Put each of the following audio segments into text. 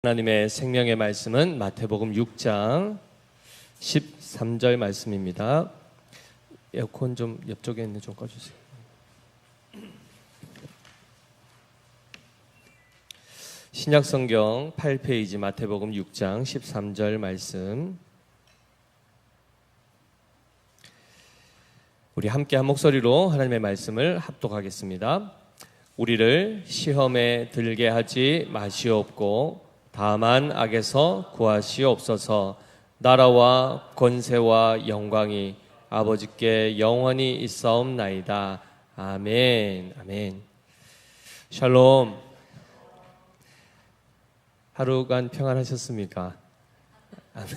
하나님의 생명의 말씀은 마태복음 6장 13절 말씀입니다. 에어컨 좀 옆쪽에 있는 좀 꺼주세요. 신약성경 8페이지 마태복음 6장 13절 말씀, 우리 함께 한 목소리로 하나님의 말씀을 합독하겠습니다. 우리를 시험에 들게 하지 마시옵고 다만 악에서 구하시옵소서. 나라와 권세와 영광이 아버지께 영원히 있사옵나이다. 아멘. 아멘. 샬롬. 하루간 평안하셨습니까? 아멘.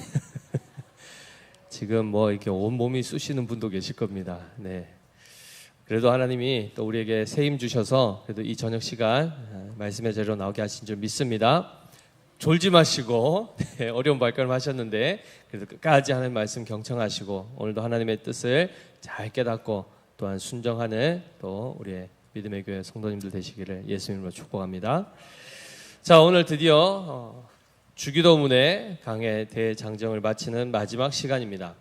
지금 이렇게 온 몸이 쑤시는 분도 계실 겁니다. 네. 그래도 하나님이 또 우리에게 새 힘 주셔서 그래도 이 저녁 시간 말씀의 자리로 나오게 하신 줄 믿습니다. 졸지 마시고 어려운 발걸음 하셨는데 그래도 끝까지 하나님 말씀 경청하시고 오늘도 하나님의 뜻을 잘 깨닫고 또한 순종하는 또 우리의 믿음의 교회 성도님들 되시기를 예수님으로 축복합니다. 자, 오늘 드디어 주기도문의 강해 대장정을 마치는 마지막 시간입니다.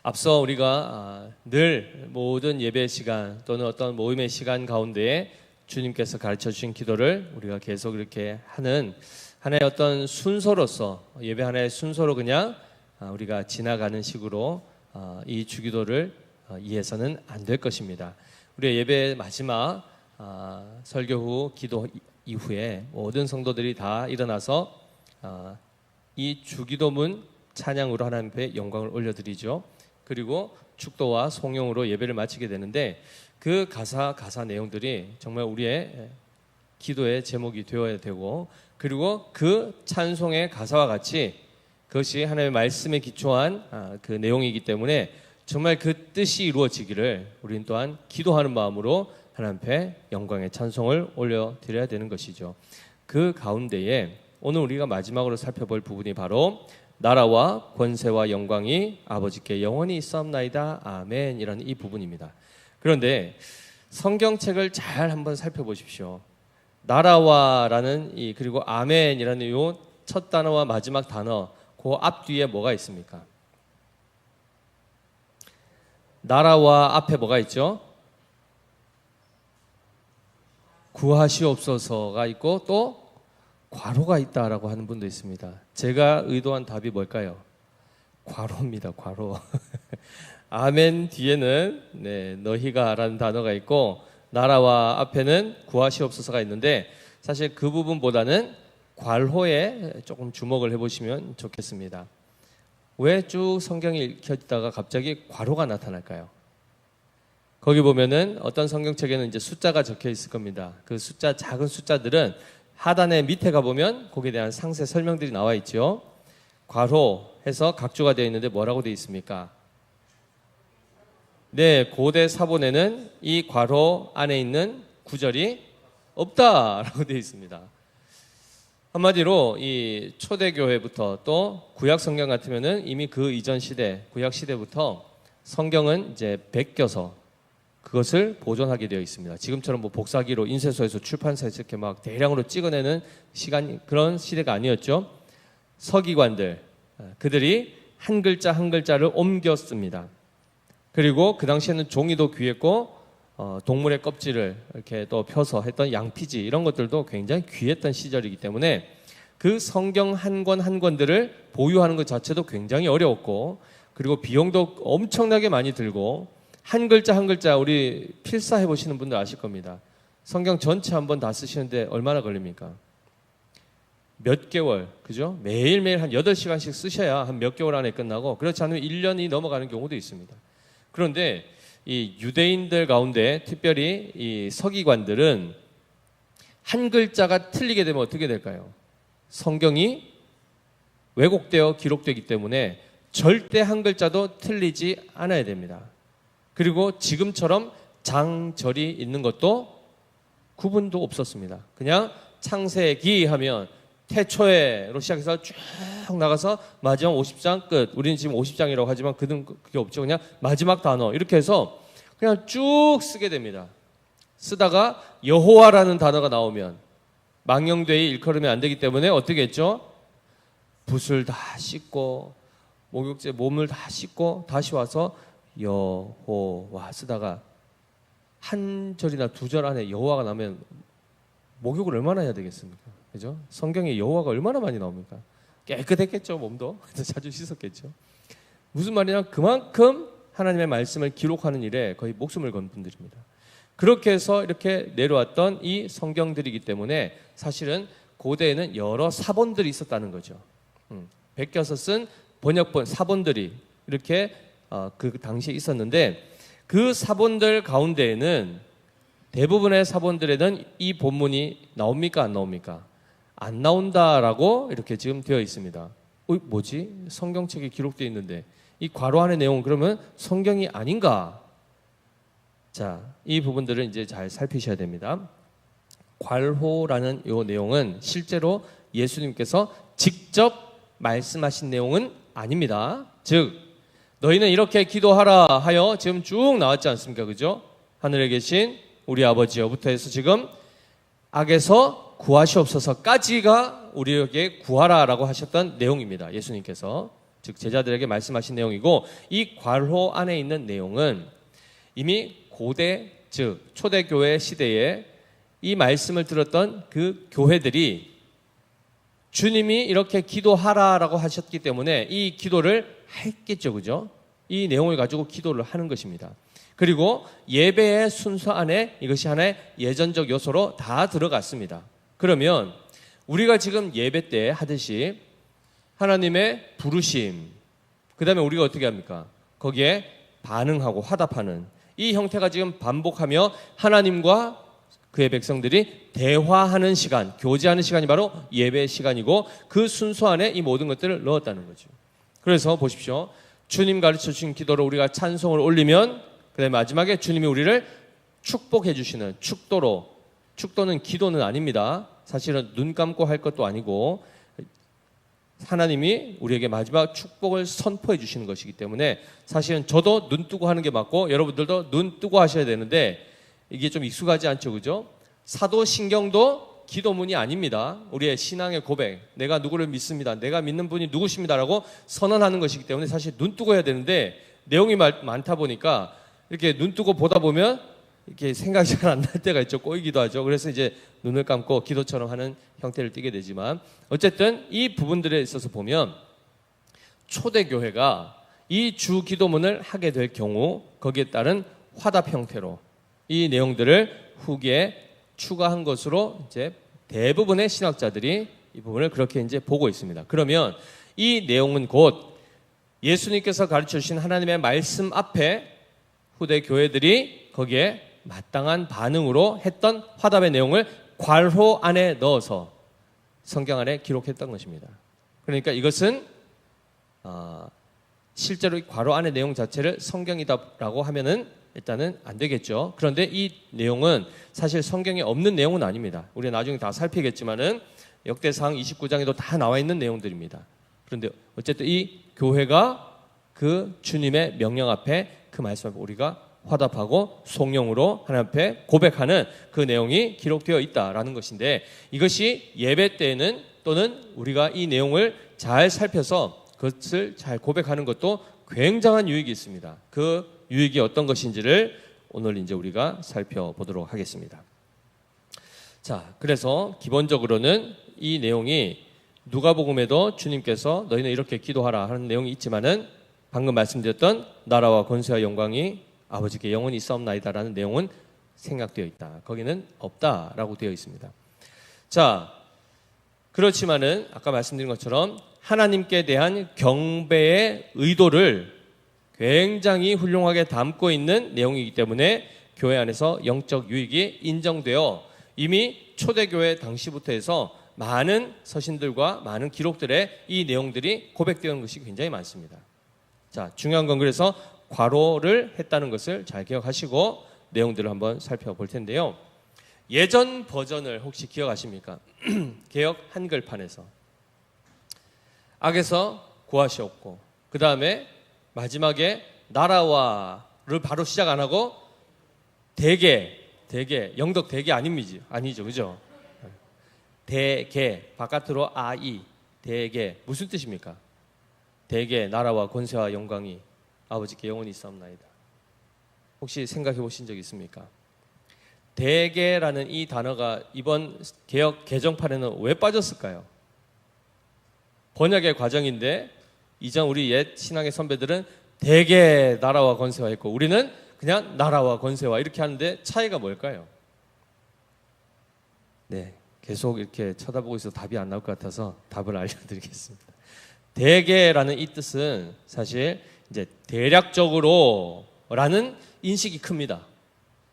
앞서 우리가 늘 모든 예배 시간 또는 어떤 모임의 시간 가운데 주님께서 가르쳐 주신 기도를 우리가 계속 이렇게 하는 하나의 어떤 순서로서, 예배 하나의 순서로 그냥 우리가 지나가는 식으로 이 주기도를 이해해서는 안 될 것입니다. 우리의 예배의 마지막 설교 후 기도 이후에 모든 성도들이 다 일어나서 이 주기도문 찬양으로 하나님 앞에 영광을 올려드리죠. 그리고 축도와 송영으로 예배를 마치게 되는데 그 가사 내용들이 정말 우리의 기도의 제목이 되어야 되고, 그리고 그 찬송의 가사와 같이 그것이 하나님의 말씀에 기초한 그 내용이기 때문에 정말 그 뜻이 이루어지기를 우리는 또한 기도하는 마음으로 하나님 앞에 영광의 찬송을 올려드려야 되는 것이죠. 그 가운데에 오늘 우리가 마지막으로 살펴볼 부분이 바로 나라와 권세와 영광이 아버지께 영원히 있사옵나이다. 아멘. 이라는 이 부분입니다. 그런데 성경책을 잘 한번 살펴보십시오. 나라와라는 그리고 아멘이라는 이 첫 단어와 마지막 단어, 그 앞뒤에 뭐가 있습니까? 나라와 앞에 뭐가 있죠? 구하시옵소서가 있고 또 괄호가 있다라고 하는 분도 있습니다. 제가 의도한 답이 뭘까요? 괄호입니다. 괄호. 아멘 뒤에는 너희가라는 단어가 있고 나라와 앞에는 구하시옵소서가 있는데 사실 그 부분보다는 괄호에 조금 주목을 해보시면 좋겠습니다. 왜 쭉 성경이 읽혀지다가 갑자기 괄호가 나타날까요? 거기 보면은 어떤 성경책에는 이제 숫자가 적혀 있을 겁니다. 그 숫자, 작은 숫자들은 하단에 밑에 가보면 거기에 대한 상세 설명들이 나와 있죠. 괄호해서 각주가 되어 있는데 뭐라고 되어 있습니까? 네, 고대 사본에는 이 괄호 안에 있는 구절이 없다라고 되어 있습니다. 한마디로 이 초대교회부터 또 구약 성경 같으면은 이미 그 이전 시대, 구약 시대부터 성경은 이제 베껴서 그것을 보존하게 되어 있습니다. 지금처럼 복사기로 인쇄소에서 출판사에서 이렇게 막 대량으로 찍어내는 그런 시대가 아니었죠. 서기관들, 그들이 한 글자 한 글자를 옮겨 씁니다. 그리고 그 당시에는 종이도 귀했고 동물의 껍질을 이렇게 또 펴서 했던 양피지 이런 것들도 굉장히 귀했던 시절이기 때문에 그 성경 한 권 한 권들을 보유하는 것 자체도 굉장히 어려웠고, 그리고 비용도 엄청나게 많이 들고, 한 글자 한 글자 우리 필사해 보시는 분들 아실 겁니다. 성경 전체 한번 다 쓰시는데 얼마나 걸립니까? 몇 개월, 그죠? 매일매일 한 8시간씩 쓰셔야 한 몇 개월 안에 끝나고, 그렇지 않으면 1년이 넘어가는 경우도 있습니다. 그런데 이 유대인들 가운데 특별히 이 서기관들은 한 글자가 틀리게 되면 어떻게 될까요? 성경이 왜곡되어 기록되기 때문에 절대 한 글자도 틀리지 않아야 됩니다. 그리고 지금처럼 장절이 있는 것도 구분도 없었습니다. 그냥 창세기 하면 태초에로 시작해서 쭉 나가서 마지막 50장 끝. 우리는 지금 50장이라고 하지만 그게 없죠. 그냥 마지막 단어 이렇게 해서 그냥 쭉 쓰게 됩니다. 쓰다가 여호와라는 단어가 나오면 망령되이 일컬으면 안 되기 때문에 어떻게 했죠? 붓을 다 씻고 목욕제 몸을 다 씻고 다시 와서 여호와 쓰다가 한 절이나 두 절 안에 여호와가 나면 목욕을 얼마나 해야 되겠습니까? 그죠? 성경에 여호와가 얼마나 많이 나옵니까? 깨끗했겠죠, 몸도. 자주 씻었겠죠. 무슨 말이냐? 그만큼 하나님의 말씀을 기록하는 일에 거의 목숨을 건 분들입니다. 그렇게 해서 이렇게 내려왔던 이 성경들이기 때문에 사실은 고대에는 여러 사본들이 있었다는 거죠. 베껴서 쓴 번역본, 사본들이 이렇게 그 당시에 있었는데 그 사본들 가운데에는 대부분의 사본들에는 이 본문이 나옵니까? 안 나옵니까? 안 나온다라고 이렇게 지금 되어 있습니다. 뭐지? 성경책에 기록되어 있는데 이 괄호 안의 내용은 그러면 성경이 아닌가? 자, 이 부분들을 이제 잘 살피셔야 됩니다. 괄호라는 이 내용은 실제로 예수님께서 직접 말씀하신 내용은 아닙니다. 즉, 너희는 이렇게 기도하라 하여 지금 쭉 나왔지 않습니까? 그죠? 하늘에 계신 우리 아버지여부터 해서 지금 악에서 구하시옵소서까지가 우리에게 구하라라고 하셨던 내용입니다. 예수님께서. 즉 제자들에게 말씀하신 내용이고 이 괄호 안에 있는 내용은 이미 고대 즉 초대교회 시대에 이 말씀을 들었던 그 교회들이 주님이 이렇게 기도하라라고 하셨기 때문에 이 기도를 했겠죠. 그죠? 이 내용을 가지고 기도를 하는 것입니다. 그리고 예배의 순서 안에 이것이 하나의 예전적 요소로 다 들어갔습니다. 그러면 우리가 지금 예배 때 하듯이 하나님의 부르심, 그 다음에 우리가 어떻게 합니까? 거기에 반응하고 화답하는 이 형태가 지금 반복하며 하나님과 그의 백성들이 대화하는 시간, 교제하는 시간이 바로 예배 시간이고 그 순서 안에 이 모든 것들을 넣었다는 거죠. 그래서 보십시오. 주님 가르쳐 주신 기도로 우리가 찬송을 올리면 그 다음에 마지막에 주님이 우리를 축복해 주시는 축도로, 축도는 기도는 아닙니다. 사실은 눈 감고 할 것도 아니고 하나님이 우리에게 마지막 축복을 선포해 주시는 것이기 때문에 사실은 저도 눈 뜨고 하는 게 맞고 여러분들도 눈 뜨고 하셔야 되는데 이게 좀 익숙하지 않죠, 그죠? 사도신경도 기도문이 아닙니다. 우리의 신앙의 고백, 내가 누구를 믿습니다, 내가 믿는 분이 누구십니다라고 선언하는 것이기 때문에 사실 눈 뜨고 해야 되는데 내용이 많다 보니까 이렇게 눈 뜨고 보다 보면 이렇게 생각이 잘 안 날 때가 있죠. 꼬이기도 하죠. 그래서 이제 눈을 감고 기도처럼 하는 형태를 띠게 되지만 어쨌든 이 부분들에 있어서 보면 초대교회가 이 주 기도문을 하게 될 경우 거기에 따른 화답 형태로 이 내용들을 후기에 추가한 것으로 이제 대부분의 신학자들이 이 부분을 그렇게 이제 보고 있습니다. 그러면 이 내용은 곧 예수님께서 가르쳐 주신 하나님의 말씀 앞에 후대 교회들이 거기에 마땅한 반응으로 했던 화답의 내용을 괄호 안에 넣어서 성경 안에 기록했던 것입니다. 그러니까 이것은 실제로 이 괄호 안의 내용 자체를 성경이다라고 하면은 일단은 안 되겠죠. 그런데 이 내용은 사실 성경에 없는 내용은 아닙니다. 우리가 나중에 다 살피겠지만은 역대상 29장에도 다 나와 있는 내용들입니다. 그런데 어쨌든 이 교회가 그 주님의 명령 앞에 그 말씀 앞에 우리가 화답하고 성령으로 하나님 앞에 고백하는 그 내용이 기록되어 있다라는 것인데 이것이 예배 때에는 또는 우리가 이 내용을 잘 살펴서 그것을 잘 고백하는 것도 굉장한 유익이 있습니다. 그 유익이 어떤 것인지를 오늘 이제 우리가 살펴보도록 하겠습니다. 자, 그래서 기본적으로는 이 내용이 누가복음에도 주님께서 너희는 이렇게 기도하라 하는 내용이 있지만은 방금 말씀드렸던 나라와 권세와 영광이 아버지께 영원히 있사옵나이다라는 내용은 생략되어 있다. 거기는 없다라고 되어 있습니다. 자, 그렇지만은 아까 말씀드린 것처럼 하나님께 대한 경배의 의도를 굉장히 훌륭하게 담고 있는 내용이기 때문에 교회 안에서 영적 유익이 인정되어 이미 초대교회 당시부터 해서 많은 서신들과 많은 기록들에 이 내용들이 고백되는 것이 굉장히 많습니다. 자, 중요한 건 그래서 괄호를 했다는 것을 잘 기억하시고 내용들을 한번 살펴볼 텐데요. 예전 버전을 혹시 기억하십니까? 개역 한글판에서 악에서 구하시옵고 그 다음에 마지막에 나라와를 바로 시작 안 하고 대개 영덕 대개 아니죠, 그죠? 대개, 바깥으로 아이, 대개 무슨 뜻입니까? 대개 나라와 권세와 영광이 아버지께 영원히 있사옵나이다. 혹시 생각해 보신 적 있습니까? 대개라는 이 단어가 이번 개역 개정판에는 왜 빠졌을까요? 번역의 과정인데 이전 우리 옛 신앙의 선배들은 대개 나라와 권세와 했고 우리는 그냥 나라와 권세와 이렇게 하는데 차이가 뭘까요? 네, 계속 이렇게 쳐다보고 있어도 답이 안 나올 것 같아서 답을 알려드리겠습니다. 대개라는 이 뜻은 사실 이제 대략적으로라는 인식이 큽니다.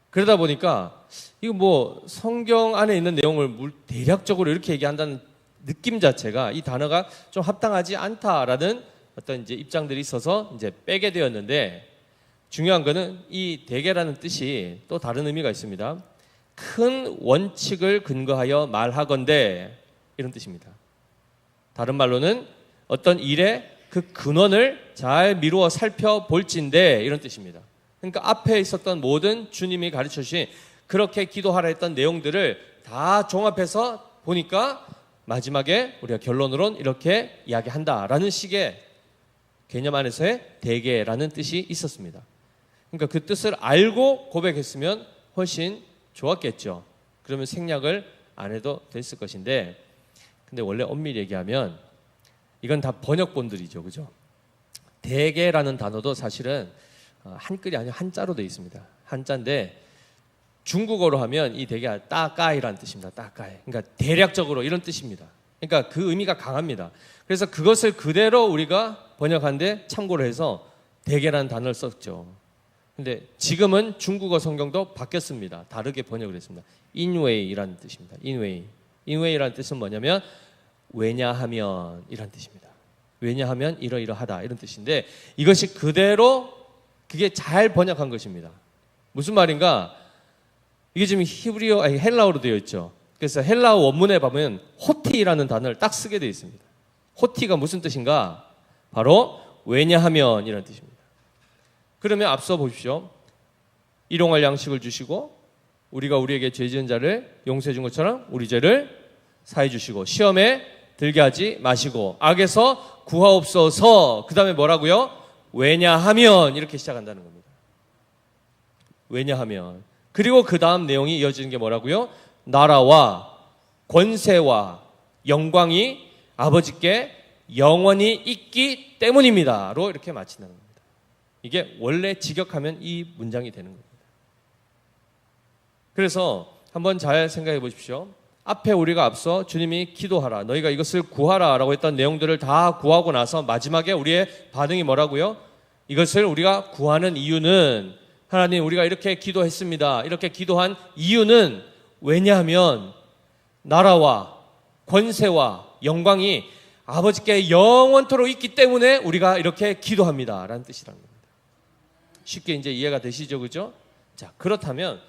그러다 보니까 이거 뭐 성경 안에 있는 내용을 대략적으로 이렇게 얘기한다는 느낌 자체가 이 단어가 좀 합당하지 않다라는 어떤 이제 입장들이 있어서 이제 빼게 되었는데 중요한 거는 이 대개라는 뜻이 또 다른 의미가 있습니다. 큰 원칙을 근거하여 말하건대 이런 뜻입니다. 다른 말로는 어떤 일의 그 근원을 잘 미루어 살펴볼진대 이런 뜻입니다. 그러니까 앞에 있었던 모든 주님이 가르쳐 주신 그렇게 기도하라 했던 내용들을 다 종합해서 보니까 마지막에 우리가 결론으로는 이렇게 이야기한다라는 식의 개념 안에서의 대개라는 뜻이 있었습니다. 그러니까 그 뜻을 알고 고백했으면 훨씬 좋았겠죠. 그러면 생략을 안 해도 됐을 것인데 근데 원래 엄밀히 얘기하면 이건 다 번역본들이죠. 그죠? 대개라는 단어도 사실은 한글이 아니라 한자로 되어 있습니다. 한자인데 중국어로 하면 이 대개 따까이라는 뜻입니다. 따까이. 그러니까 대략적으로 이런 뜻입니다. 그러니까 그 의미가 강합니다. 그래서 그것을 그대로 우리가 번역하는데 참고를 해서 대개라는 단어를 썼죠. 근데 지금은 중국어 성경도 바뀌었습니다. 다르게 번역을 했습니다. 인웨이라는 뜻입니다. 인웨이라는 뜻은 뭐냐면 왜냐하면 이란 뜻입니다. 왜냐하면 이러이러하다 이런 뜻인데 이것이 그대로 그게 잘 번역한 것입니다. 무슨 말인가? 이게 지금 헬라어로 되어 있죠. 그래서 헬라어 원문에 보면 호티라는 단어를 딱 쓰게 되어 있습니다. 호티가 무슨 뜻인가? 바로 왜냐하면 이런 뜻입니다. 그러면 앞서 보십시오. 일용할 양식을 주시고 우리가 우리에게 죄 지은 자를 용서해 준 것처럼 우리 죄를 사해 주시고 시험에 들게 하지 마시고 악에서 구하옵소서. 그 다음에 뭐라고요? 왜냐하면 이렇게 시작한다는 겁니다. 왜냐하면 그리고 그 다음 내용이 이어지는 게 뭐라고요? 나라와 권세와 영광이 아버지께 영원히 있기 때문입니다로 이렇게 마친다는 겁니다. 이게 원래 직역하면 이 문장이 되는 겁니다. 그래서 한번 잘 생각해 보십시오. 앞에 우리가 앞서 주님이 기도하라, 너희가 이것을 구하라 라고 했던 내용들을 다 구하고 나서 마지막에 우리의 반응이 뭐라고요? 이것을 우리가 구하는 이유는 하나님 우리가 이렇게 기도했습니다. 이렇게 기도한 이유는 왜냐하면 나라와 권세와 영광이 아버지께 영원토록 있기 때문에 우리가 이렇게 기도합니다 라는 뜻이라는 겁니다. 쉽게 이제 이해가 되시죠? 그죠? 자, 그렇다면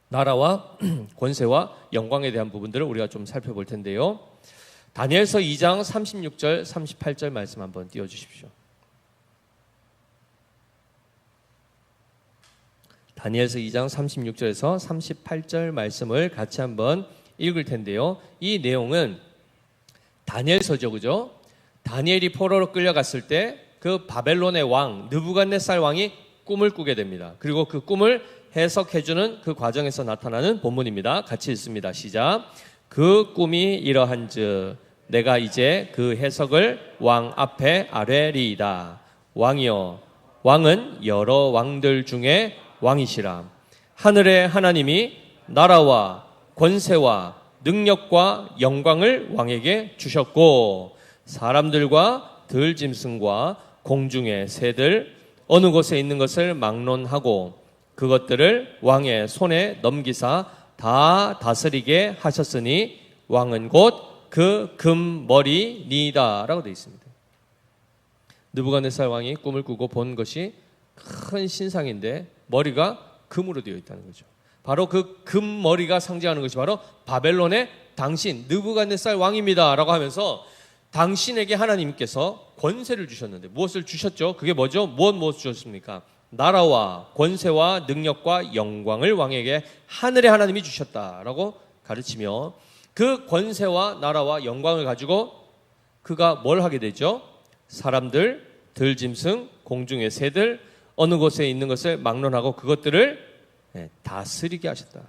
나라와 권세와 영광에 대한 부분들을 우리가 좀 살펴볼 텐데요. 다니엘서 2장 36절 38절 말씀 한번 띄워주십시오. 다니엘서 2장 36절에서 38절 말씀을 같이 한번 읽을 텐데요. 이 내용은 다니엘서죠. 그죠? 다니엘이 포로로 끌려갔을 때 그 바벨론의 왕 느부갓네살 왕이 꿈을 꾸게 됩니다. 그리고 그 꿈을 해석해주는 그 과정에서 나타나는 본문입니다. 같이 읽습니다. 시작. 그 꿈이 이러한즉 내가 이제 그 해석을 왕 앞에 아뢰리이다. 왕이여, 왕은 여러 왕들 중에 왕이시라. 하늘의 하나님이 나라와 권세와 능력과 영광을 왕에게 주셨고 사람들과 들짐승과 공중의 새들 어느 곳에 있는 것을 막론하고 그것들을 왕의 손에 넘기사 다 다스리게 하셨으니 왕은 곧 그 금머리니이다 라고 되어 있습니다. 느부갓네살 왕이 꿈을 꾸고 본 것이 큰 신상인데 머리가 금으로 되어 있다는 거죠. 바로 그 금머리가 상징하는 것이 바로 바벨론의 당신 느부갓네살 왕입니다 라고 하면서 당신에게 하나님께서 권세를 주셨는데 무엇을 주셨죠? 그게 뭐죠? 무엇 주셨습니까? 나라와 권세와 능력과 영광을 왕에게 하늘의 하나님이 주셨다라고 가르치며 그 권세와 나라와 영광을 가지고 그가 뭘 하게 되죠? 사람들, 들짐승, 공중의 새들, 어느 곳에 있는 것을 막론하고 그것들을 다스리게 하셨다.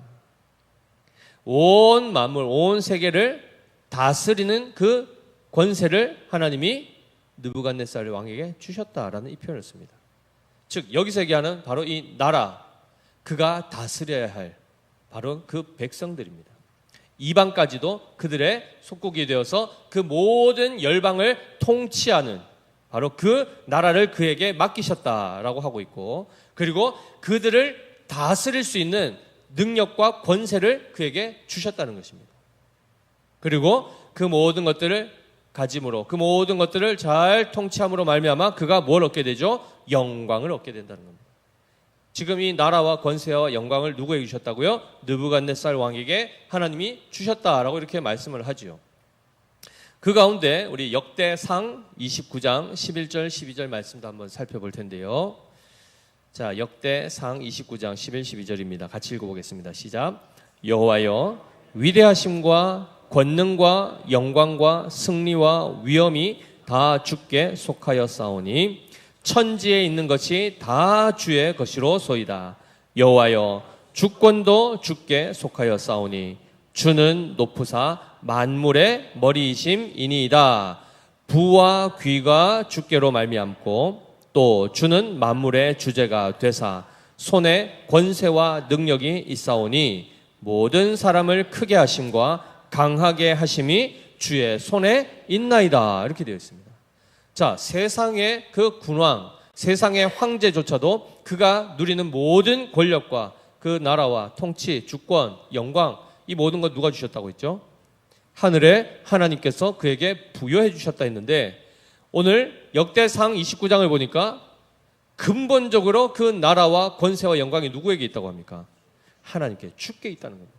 온 만물, 온 세계를 다스리는 그 권세를 하나님이 느부갓네살 왕에게 주셨다라는 이 표현을 씁니다. 즉 여기서 얘기하는 바로 이 나라, 그가 다스려야 할 바로 그 백성들입니다. 이방까지도 그들의 속국이 되어서 그 모든 열방을 통치하는 바로 그 나라를 그에게 맡기셨다라고 하고 있고, 그리고 그들을 다스릴 수 있는 능력과 권세를 그에게 주셨다는 것입니다. 그리고 그 모든 것들을 가짐으로, 그 모든 것들을 잘 통치함으로 말미암아 그가 뭘 얻게 되죠? 영광을 얻게 된다는 겁니다. 지금 이 나라와 권세와 영광을 누구에게 주셨다고요? 느부갓네살 왕에게 하나님이 주셨다라고 이렇게 말씀을 하지요. 그 가운데 우리 역대상 29장 11절 12절 말씀도 한번 살펴볼 텐데요. 자, 역대상 29장 11, 12절입니다. 같이 읽어보겠습니다. 시작. 여호와여, 위대하심과 권능과 영광과 승리와 위엄이 다 주께 속하였사오니 천지에 있는 것이 다 주의 것이로소이다. 여호와여, 주권도 주께 속하였사오니 주는 높으사 만물의 머리이심이니이다. 부와 귀가 주께로 말미암고 또 주는 만물의 주제가 되사 손에 권세와 능력이 있사오니 모든 사람을 크게 하심과 강하게 하심이 주의 손에 있나이다. 이렇게 되어 있습니다. 자, 세상의 그 군왕, 세상의 황제조차도 그가 누리는 모든 권력과 그 나라와 통치, 주권, 영광, 이 모든 것 누가 주셨다고 했죠? 하늘에 하나님께서 그에게 부여해 주셨다 했는데, 오늘 역대상 29장을 보니까 근본적으로 그 나라와 권세와 영광이 누구에게 있다고 합니까? 하나님께, 주께 있다는 겁니다.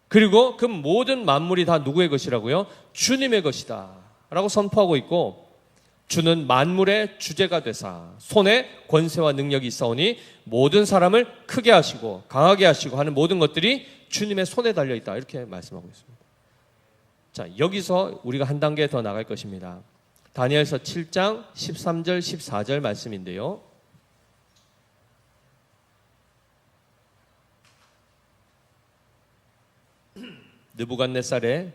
그리고 그 모든 만물이 다 누구의 것이라고요? 주님의 것이다 라고 선포하고 있고, 주는 만물의 주제가 되사 손에 권세와 능력이 있사오니 모든 사람을 크게 하시고 강하게 하시고 하는 모든 것들이 주님의 손에 달려있다, 이렇게 말씀하고 있습니다. 자, 여기서 우리가 한 단계 더 나갈 것입니다. 다니엘서 7장 13절 14절 말씀인데요. 느부갓네살의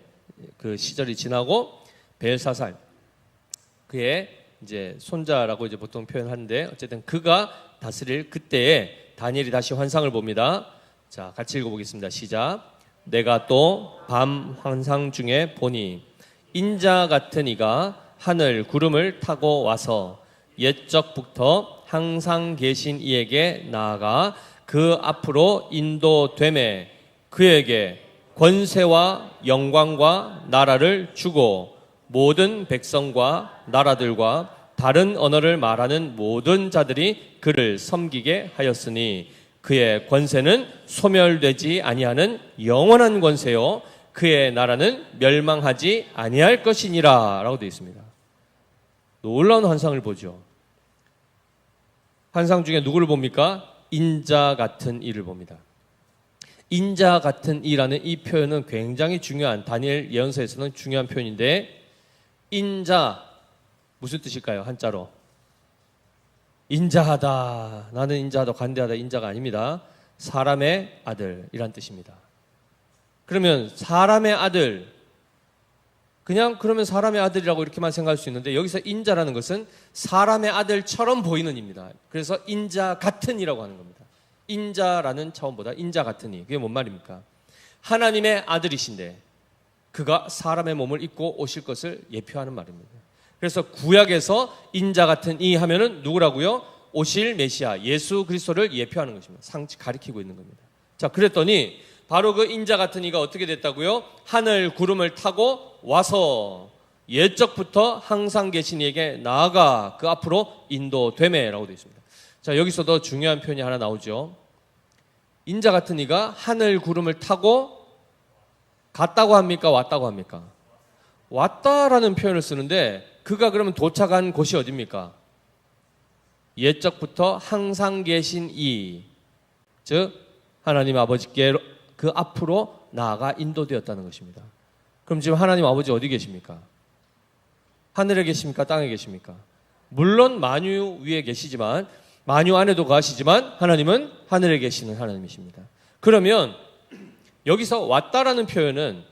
그 시절이 지나고 벨사살, 그의 이제 손자라고 이제 보통 표현하는데, 어쨌든 그가 다스릴 그때에 다니엘이 다시 환상을 봅니다. 자, 같이 읽어보겠습니다. 시작. 내가 또 밤 환상 중에 보니 인자 같은 이가 하늘 구름을 타고 와서 옛적부터 항상 계신 이에게 나아가 그 앞으로 인도되매 그에게 권세와 영광과 나라를 주고 모든 백성과 나라들과 다른 언어를 말하는 모든 자들이 그를 섬기게 하였으니 그의 권세는 소멸되지 아니하는 영원한 권세요 그의 나라는 멸망하지 아니할 것이니라 라고 되어 있습니다. 놀라운 환상을 보죠. 환상 중에 누구를 봅니까? 인자 같은 이를 봅니다. 인자 같은 이라는 이 표현은 굉장히 중요한, 다니엘 예언서에서는 중요한 표현인데, 인자 무슨 뜻일까요? 한자로 인자하다, 나는 인자하다, 관대하다, 인자가 아닙니다. 사람의 아들이란 뜻입니다. 그러면 사람의 아들, 그냥 그러면 사람의 아들이라고 이렇게만 생각할 수 있는데, 여기서 인자라는 것은 사람의 아들처럼 보이는 입니다. 그래서 인자 같은 이라고 하는 겁니다. 인자라는 차원보다 인자 같은 이, 그게 뭔 말입니까? 하나님의 아들이신데 그가 사람의 몸을 입고 오실 것을 예표하는 말입니다. 그래서 구약에서 인자 같은 이 하면은 누구라고요? 오실 메시아 예수 그리스도를 예표하는 것입니다. 가리키고 있는 겁니다. 자, 그랬더니 바로 그 인자 같은 이가 어떻게 됐다고요? 하늘 구름을 타고 와서 옛적부터 항상 계신 이에게 나아가 그 앞으로 인도되매라고 되어 있습니다. 자, 여기서도 중요한 표현이 하나 나오죠. 인자 같은 이가 하늘 구름을 타고 갔다고 합니까? 왔다고 합니까? 왔다라는 표현을 쓰는데, 그가 그러면 도착한 곳이 어디입니까? 옛적부터 항상 계신 이, 즉 하나님 아버지께 그 앞으로 나아가 인도되었다는 것입니다. 그럼 지금 하나님 아버지 어디 계십니까? 하늘에 계십니까? 땅에 계십니까? 물론 만유 위에 계시지만, 만유 안에도 거하시지만 하나님은 하늘에 계시는 하나님이십니다. 그러면 여기서 왔다라는 표현은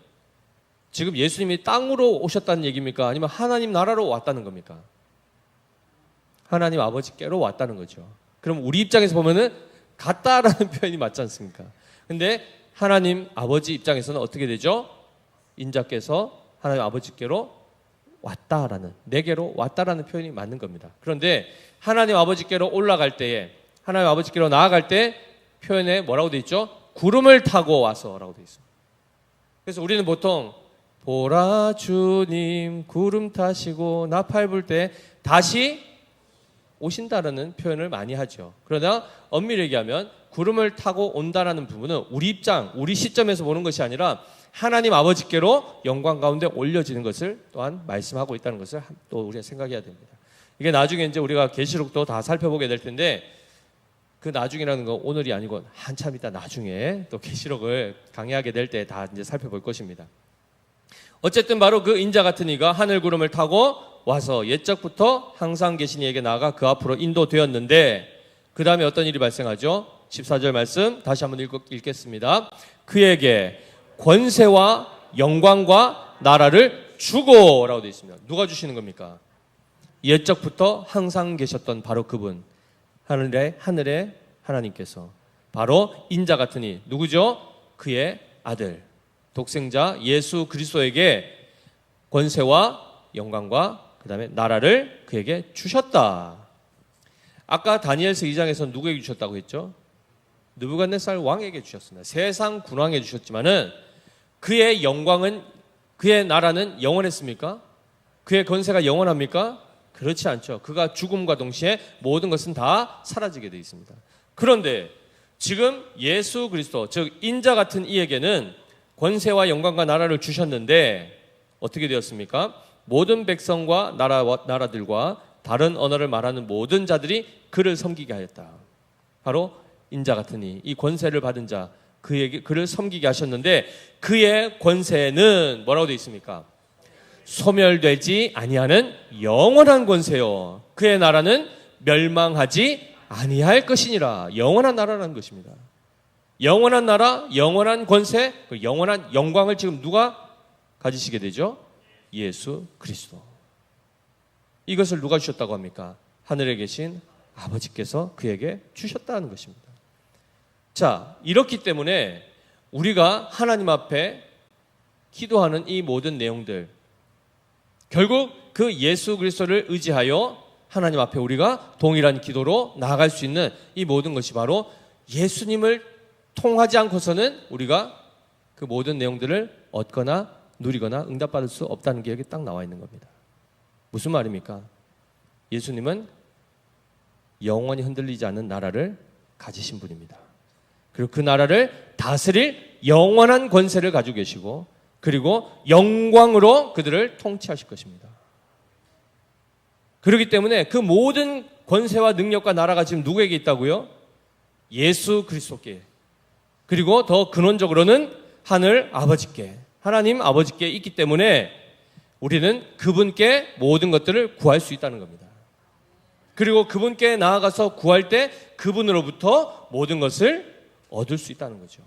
지금 예수님이 땅으로 오셨다는 얘기입니까? 아니면 하나님 나라로 왔다는 겁니까? 하나님 아버지께로 왔다는 거죠. 그럼 우리 입장에서 보면은 갔다라는 표현이 맞지 않습니까? 근데 하나님 아버지 입장에서는 어떻게 되죠? 인자께서 하나님 아버지께로 왔다라는, 내게로 왔다라는 표현이 맞는 겁니다. 그런데 하나님 아버지께로 올라갈 때에, 하나님 아버지께로 나아갈 때 표현에 뭐라고 돼 있죠? 구름을 타고 와서라고 돼 있습니다. 그래서 우리는 보통 보라 주님 구름 타시고 나팔 불 때 다시 오신다라는 표현을 많이 하죠. 그러나 엄밀히 얘기하면 구름을 타고 온다라는 부분은 우리 입장, 우리 시점에서 보는 것이 아니라 하나님 아버지께로 영광 가운데 올려지는 것을 또한 말씀하고 있다는 것을 또 우리가 생각해야 됩니다. 이게 나중에 이제 우리가 계시록도 다 살펴보게 될 텐데, 그 나중이라는 건 오늘이 아니고 한참 있다 나중에 또 계시록을 강의하게 될 때 다 이제 살펴볼 것입니다. 어쨌든 바로 그 인자 같은 이가 하늘 구름을 타고 와서 옛적부터 항상 계신 이에게 나아가 그 앞으로 인도되었는데, 그 다음에 어떤 일이 발생하죠? 14절 말씀 다시 한번 읽겠습니다. 그에게 권세와 영광과 나라를 주고 라고 되어 있습니다. 누가 주시는 겁니까? 옛적부터 항상 계셨던 바로 그분, 하늘의 하나님께서, 바로 인자 같은 이 누구죠? 그의 아들 독생자 예수 그리스도에게 권세와 영광과 그 다음에 나라를 그에게 주셨다. 아까 다니엘서 2장에서 누구에게 주셨다고 했죠? 느부갓네살 왕에게 주셨습니다. 세상 군왕에 주셨지만은 그의 영광은, 그의 나라는 영원했습니까? 그의 권세가 영원합니까? 그렇지 않죠. 그가 죽음과 동시에 모든 것은 다 사라지게 되어 있습니다. 그런데 지금 예수 그리스도, 즉 인자 같은 이에게는 권세와 영광과 나라를 주셨는데 어떻게 되었습니까? 모든 백성과 나라들과 다른 언어를 말하는 모든 자들이 그를 섬기게 하였다. 바로 인자 같은 이 권세를 받은 자, 그를 섬기게 하셨는데 그의 권세는 뭐라고 되어 있습니까? 소멸되지 아니하는 영원한 권세요. 그의 나라는 멸망하지 아니할 것이니라. 영원한 나라라는 것입니다. 영원한 나라, 영원한 권세, 영원한 영광을 지금 누가 가지시게 되죠? 예수 그리스도. 이것을 누가 주셨다고 합니까? 하늘에 계신 아버지께서 그에게 주셨다는 것입니다. 자, 이렇기 때문에 우리가 하나님 앞에 기도하는 이 모든 내용들, 결국 그 예수 그리스도를 의지하여 하나님 앞에 우리가 동일한 기도로 나아갈 수 있는 이 모든 것이 바로 예수님을 통하지 않고서는 우리가 그 모든 내용들을 얻거나 누리거나 응답받을 수 없다는 게 여기 딱 나와 있는 겁니다. 무슨 말입니까? 예수님은 영원히 흔들리지 않는 나라를 가지신 분입니다. 그리고 그 나라를 다스릴 영원한 권세를 가지고 계시고, 그리고 영광으로 그들을 통치하실 것입니다. 그렇기 때문에 그 모든 권세와 능력과 나라가 지금 누구에게 있다고요? 예수 그리스도께, 그리고 더 근원적으로는 하늘 아버지께, 하나님 아버지께 있기 때문에 우리는 그분께 모든 것들을 구할 수 있다는 겁니다. 그리고 그분께 나아가서 구할 때 그분으로부터 모든 것을 얻을 수 있다는 거죠.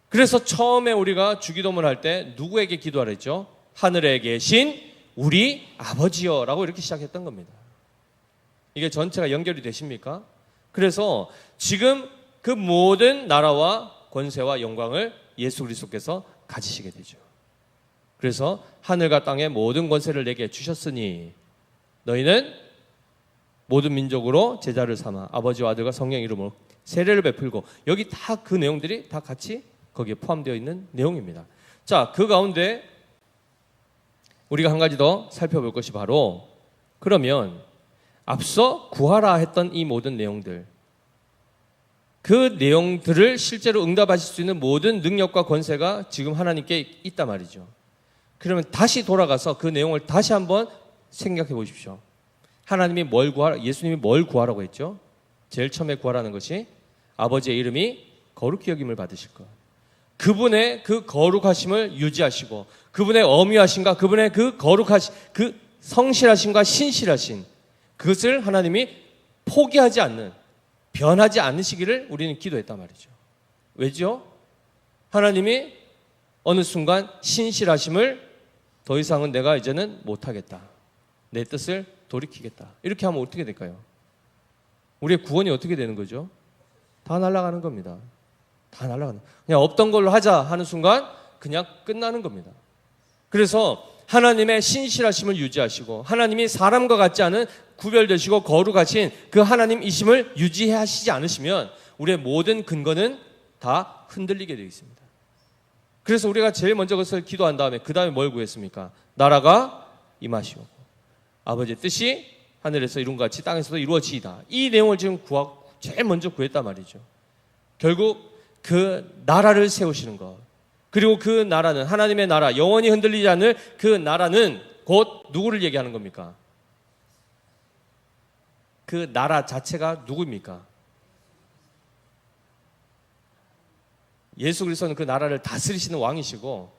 그래서 처음에 우리가 주기도문 할 때 누구에게 기도하라 했죠? 하늘에 계신 우리 아버지여 라고 이렇게 시작했던 겁니다. 이게 전체가 연결이 되십니까? 그래서 지금 그 모든 나라와 권세와 영광을 예수 그리스도께서 가지시게 되죠. 그래서 하늘과 땅의 모든 권세를 내게 주셨으니 너희는 모든 민족으로 제자를 삼아 아버지와 아들과 성령 이름으로 세례를 베풀고, 여기 다 그 내용들이 다 같이 거기에 포함되어 있는 내용입니다. 자, 그 가운데 우리가 한 가지 더 살펴볼 것이 바로, 그러면 앞서 구하라 했던 이 모든 내용들, 그 내용들을 실제로 응답하실 수 있는 모든 능력과 권세가 지금 하나님께 있단 말이죠. 그러면 다시 돌아가서 그 내용을 다시 한번 생각해 보십시오. 하나님이 뭘 구하라, 예수님이 뭘 구하라고 했죠? 제일 처음에 구하라는 것이 아버지의 이름이 거룩히 여김을 받으실 것. 그분의 그 거룩하심을 유지하시고 그분의 엄위하심과 그분의 그 거룩하심, 그 성실하심과 신실하심, 그것을 하나님이 포기하지 않는, 변하지 않으시기를 우리는 기도했단 말이죠. 왜죠? 하나님이 어느 순간 신실하심을 더 이상은 내가 이제는 못하겠다, 내 뜻을 돌이키겠다, 이렇게 하면 어떻게 될까요? 우리의 구원이 어떻게 되는 거죠? 다 날아가는 겁니다. 다 날아가는, 그냥 없던 걸로 하자 하는 순간 그냥 끝나는 겁니다. 그래서 하나님의 신실하심을 유지하시고 하나님이 사람과 같지 않은 구별되시고 거룩하신 그 하나님이심을 유지하시지 않으시면 우리의 모든 근거는 다 흔들리게 되어 있습니다. 그래서 우리가 제일 먼저 그것을 기도한 다음에 그 다음에 뭘 구했습니까? 나라가 임하시오고 아버지의 뜻이 하늘에서 이룬 것 같이 땅에서도 이루어지이다. 이 내용을 지금 제일 먼저 구했단 말이죠. 결국 그 나라를 세우시는 것, 그리고 그 나라는 하나님의 나라, 영원히 흔들리지 않을 그 나라는 곧 누구를 얘기하는 겁니까? 그 나라 자체가 누구입니까? 예수 그리스도는 그 나라를 다스리시는 왕이시고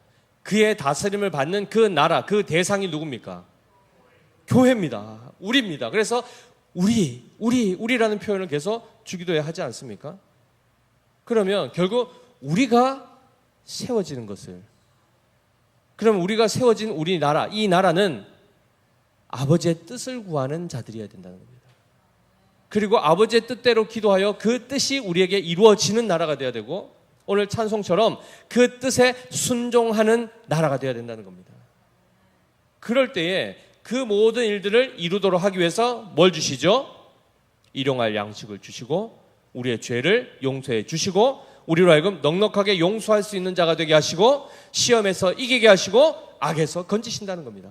그의 다스림을 받는 그 나라, 그 대상이 누굽니까? 교회입니다. 우리입니다. 그래서 우리라는 표현을 계속 주기도에 하지 않습니까? 그러면 결국 우리가 세워지는 것을, 그럼 우리가 세워진 우리 나라, 이 나라는 아버지의 뜻을 구하는 자들이어야 된다는 겁니다. 그리고 아버지의 뜻대로 기도하여 그 뜻이 우리에게 이루어지는 나라가 되어야 되고 오늘 찬송처럼 그 뜻에 순종하는 나라가 되어야 된다는 겁니다. 그럴 때에 그 모든 일들을 이루도록 하기 위해서 뭘 주시죠? 일용할 양식을 주시고 우리의 죄를 용서해 주시고 우리로 하여금 넉넉하게 용서할 수 있는 자가 되게 하시고 시험에서 이기게 하시고 악에서 건지신다는 겁니다.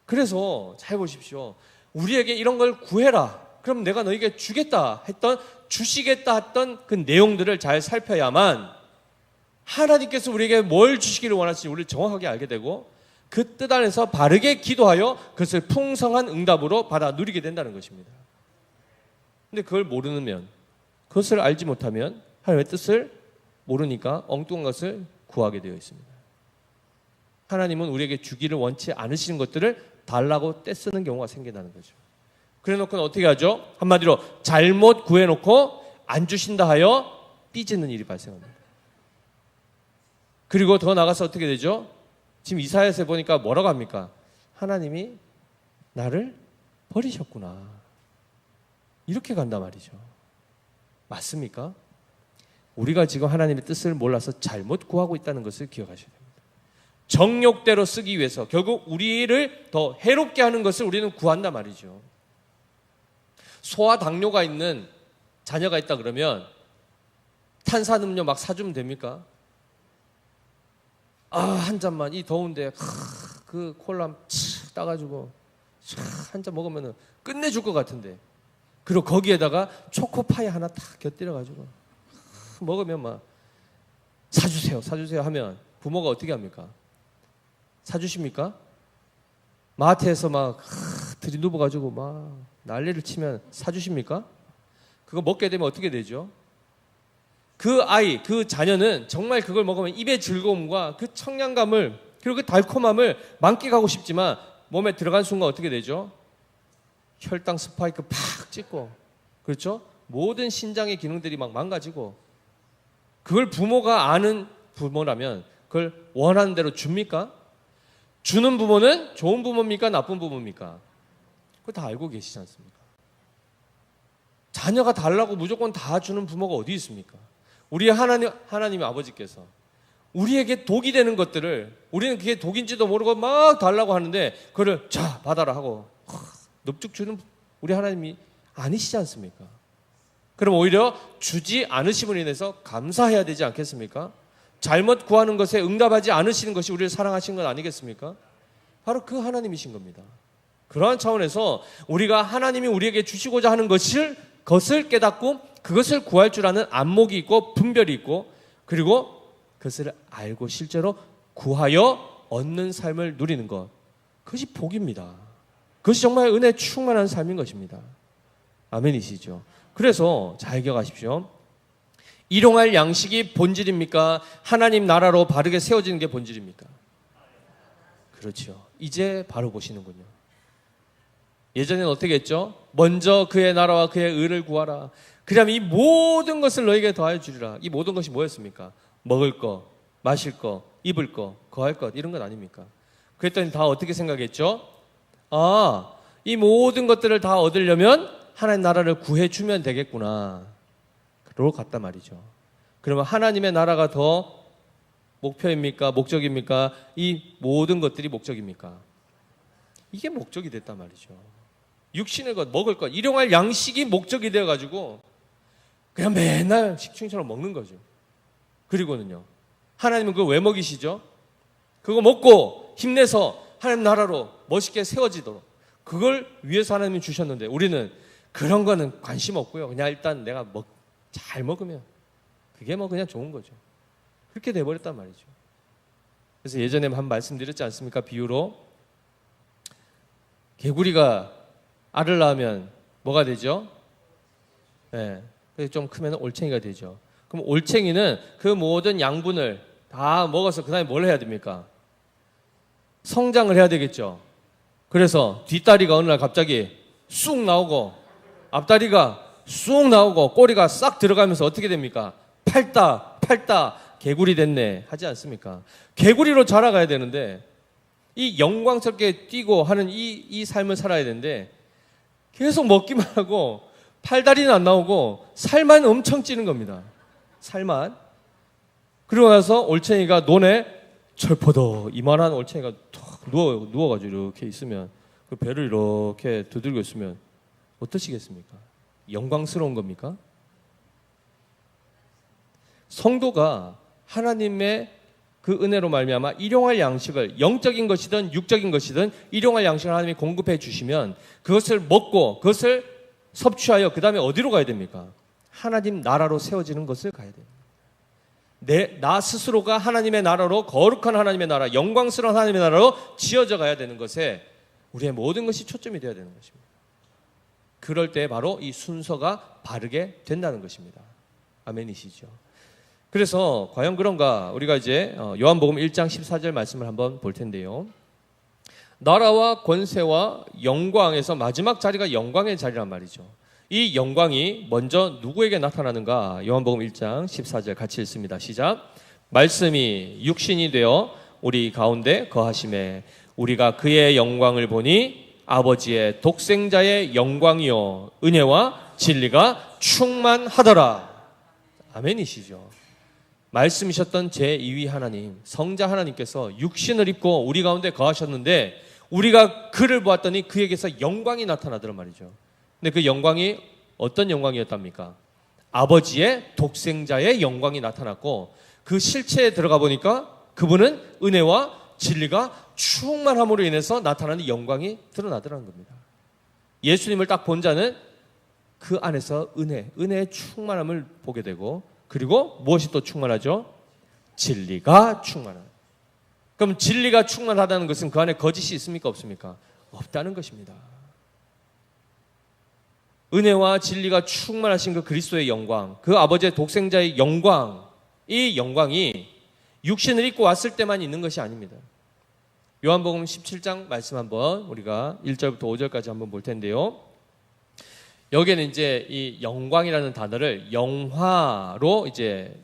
그래서 잘 보십시오. 우리에게 이런 걸 구해라, 그럼 내가 너에게 주겠다 했던, 주시겠다 했던 그 내용들을 잘 살펴야만 하나님께서 우리에게 뭘 주시기를 원하시는지 우리를 정확하게 알게 되고 그 뜻 안에서 바르게 기도하여 그것을 풍성한 응답으로 받아 누리게 된다는 것입니다. 근데 그걸 모르면, 그것을 알지 못하면 하나님의 뜻을 모르니까 엉뚱한 것을 구하게 되어 있습니다. 하나님은 우리에게 주기를 원치 않으시는 것들을 달라고 떼쓰는 경우가 생긴다는 거죠. 그래놓고는 어떻게 하죠? 한마디로 잘못 구해놓고 안 주신다 하여 삐지는 일이 발생합니다. 그리고 더 나가서 어떻게 되죠? 지금 이사야서에 보니까 뭐라고 합니까? 하나님이 나를 버리셨구나, 이렇게 간단 말이죠. 맞습니까? 우리가 지금 하나님의 뜻을 몰라서 잘못 구하고 있다는 것을 기억하셔야 됩니다. 정욕대로 쓰기 위해서 결국 우리를 더 해롭게 하는 것을 우리는 구한단 말이죠. 소아 당뇨가 있는 자녀가 있다 그러면 탄산음료 막 사주면 됩니까? 한 잔만, 이 더운데 그 콜라 칙 따가지고 한 잔 먹으면 끝내줄 것 같은데, 그리고 거기에다가 초코파이 하나 탁 곁들여가지고 먹으면 막 사주세요 하면 부모가 어떻게 합니까? 사주십니까? 마트에서 막 들이누워가지고 막 난리를 치면 사주십니까? 그거 먹게 되면 어떻게 되죠? 그 아이, 그 자녀는 정말 그걸 먹으면 입의 즐거움과 그 청량감을, 그리고 그 달콤함을 만끽하고 싶지만 몸에 들어간 순간 어떻게 되죠? 혈당 스파이크 팍 찍고, 그렇죠? 모든 신장의 기능들이 막 망가지고, 그걸 부모가 아는 부모라면 그걸 원하는 대로 줍니까? 주는 부모는 좋은 부모입니까? 나쁜 부모입니까? 그거 다 알고 계시지 않습니까? 자녀가 달라고 무조건 다 주는 부모가 어디 있습니까? 우리 하나님의 아버지께서 우리에게 독이 되는 것들을, 우리는 그게 독인지도 모르고 막 달라고 하는데 그걸 자 받아라 하고 넙죽 주는 우리 하나님이 아니시지 않습니까? 그럼 오히려 주지 않으심으로 인해서 감사해야 되지 않겠습니까? 잘못 구하는 것에 응답하지 않으시는 것이 우리를 사랑하신 건 아니겠습니까? 바로 그 하나님이신 겁니다. 그러한 차원에서 우리가 하나님이 우리에게 주시고자 하는 것을 깨닫고 그것을 구할 줄 아는 안목이 있고 분별이 있고, 그리고 그것을 알고 실제로 구하여 얻는 삶을 누리는 것, 그것이 복입니다. 그것이 정말 은혜 충만한 삶인 것입니다. 아멘이시죠? 그래서 잘 기억하십시오. 일용할 양식이 본질입니까? 하나님 나라로 바르게 세워지는 게 본질입니까? 그렇죠. 이제 바로 보시는군요. 예전에는 어떻게 했죠? 먼저 그의 나라와 그의 의를 구하라. 그러면 이 모든 것을 너에게 더하여 주리라. 이 모든 것이 뭐였습니까? 먹을 거, 마실 거, 입을 거, 거할 것, 이런 것 아닙니까? 그랬더니 다 어떻게 생각했죠? 이 모든 것들을 다 얻으려면 하나님 나라를 구해주면 되겠구나. 그러고 갔단 말이죠. 그러면 하나님의 나라가 더 목표입니까? 목적입니까? 이 모든 것들이 목적입니까? 이게 목적이 됐단 말이죠. 육신의 것, 먹을 것, 일용할 양식이 목적이 되어가지고 그냥 맨날 식충처럼 먹는 거죠. 그리고는요, 하나님은 그거 왜 먹이시죠? 그거 먹고 힘내서 하나님 나라로 멋있게 세워지도록 그걸 위해서 하나님이 주셨는데 우리는 그런 거는 관심 없고요. 그냥 일단 내가 잘 먹으면 그게 그냥 좋은 거죠. 그렇게 돼버렸단 말이죠. 그래서 예전에 한 말씀 드렸지 않습니까? 비유로 개구리가 알을 낳으면 뭐가 되죠? 네, 좀 크면 올챙이가 되죠. 그럼 올챙이는 그 모든 양분을 다 먹어서 그 다음에 뭘 해야 됩니까? 성장을 해야 되겠죠. 그래서 뒷다리가 어느 날 갑자기 쑥 나오고 앞다리가 쑥 나오고 꼬리가 싹 들어가면서 어떻게 됩니까? 팔다 개구리 됐네 하지 않습니까? 개구리로 자라가야 되는데 이 영광스럽게 뛰고 하는 이 삶을 살아야 되는데 계속 먹기만 하고 팔다리는 안 나오고 살만 엄청 찌는 겁니다. 살만. 그러고 나서 올챙이가 논에 철포도 이만한 올챙이가 탁 누워가지고 이렇게 있으면 그 배를 이렇게 두들겨 있으면 어떠시겠습니까? 영광스러운 겁니까? 성도가 하나님의 그 은혜로 말미암아 일용할 양식을 영적인 것이든 육적인 것이든 일용할 양식을 하나님이 공급해 주시면 그것을 먹고 그것을 섭취하여 그 다음에 어디로 가야 됩니까? 하나님 나라로 세워지는 것을 가야 됩니다. 나 스스로가 하나님의 나라로 거룩한 하나님의 나라, 영광스러운 하나님의 나라로 지어져 가야 되는 것에 우리의 모든 것이 초점이 되어야 되는 것입니다. 그럴 때 바로 이 순서가 바르게 된다는 것입니다. 아멘이시죠? 그래서 과연 그런가? 우리가 이제 요한복음 1장 14절 말씀을 한번 볼 텐데요. 나라와 권세와 영광에서 마지막 자리가 영광의 자리란 말이죠. 이 영광이 먼저 누구에게 나타나는가? 요한복음 1장 14절 같이 읽습니다. 시작. 말씀이 육신이 되어 우리 가운데 거하심에 우리가 그의 영광을 보니 아버지의 독생자의 영광이요 은혜와 진리가 충만하더라. 아멘이시죠. 말씀이셨던 제2위 하나님, 성자 하나님께서 육신을 입고 우리 가운데 거하셨는데 우리가 그를 보았더니 그에게서 영광이 나타나더란 말이죠. 근데 그 영광이 어떤 영광이었답니까? 아버지의 독생자의 영광이 나타났고 그 실체에 들어가 보니까 그분은 은혜와 진리가 충만함으로 인해서 나타나는 영광이 드러나더라는 겁니다. 예수님을 딱 본 자는 그 안에서 은혜의 충만함을 보게 되고 그리고 무엇이 또 충만하죠? 진리가 충만하다. 그럼 진리가 충만하다는 것은 그 안에 거짓이 있습니까? 없습니까? 없다는 것입니다. 은혜와 진리가 충만하신 그 그리스도의 영광, 그 아버지의 독생자의 영광, 이 영광이 육신을 입고 왔을 때만 있는 것이 아닙니다. 요한복음 17장 말씀 한번 우리가 1절부터 5절까지 한번 볼 텐데요. 여기에는 이제 이 영광이라는 단어를 영화로 이제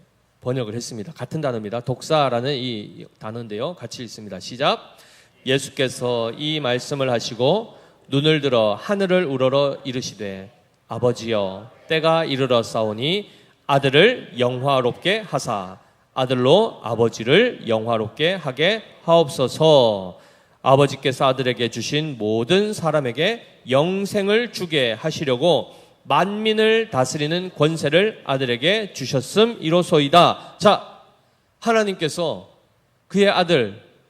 번역을 했습니다. 같은 단어입니다. 독사라는 이 단어인데요. 같이 읽습니다. 시작. 예수께서 이 말씀을 하시고 눈을 들어 하늘을 우러러 이르시되 아버지여 때가 이르러 싸우니 아들을 영화롭게 하사 아들로 아버지를 영화롭게 하게 하옵소서. 아버지께서 아들에게 주신 모든 사람에게 영생을 주게 하시려고 만민을 다스리는 권세를 아들에게 주셨음이로소이다. 자, 하나님께서 그의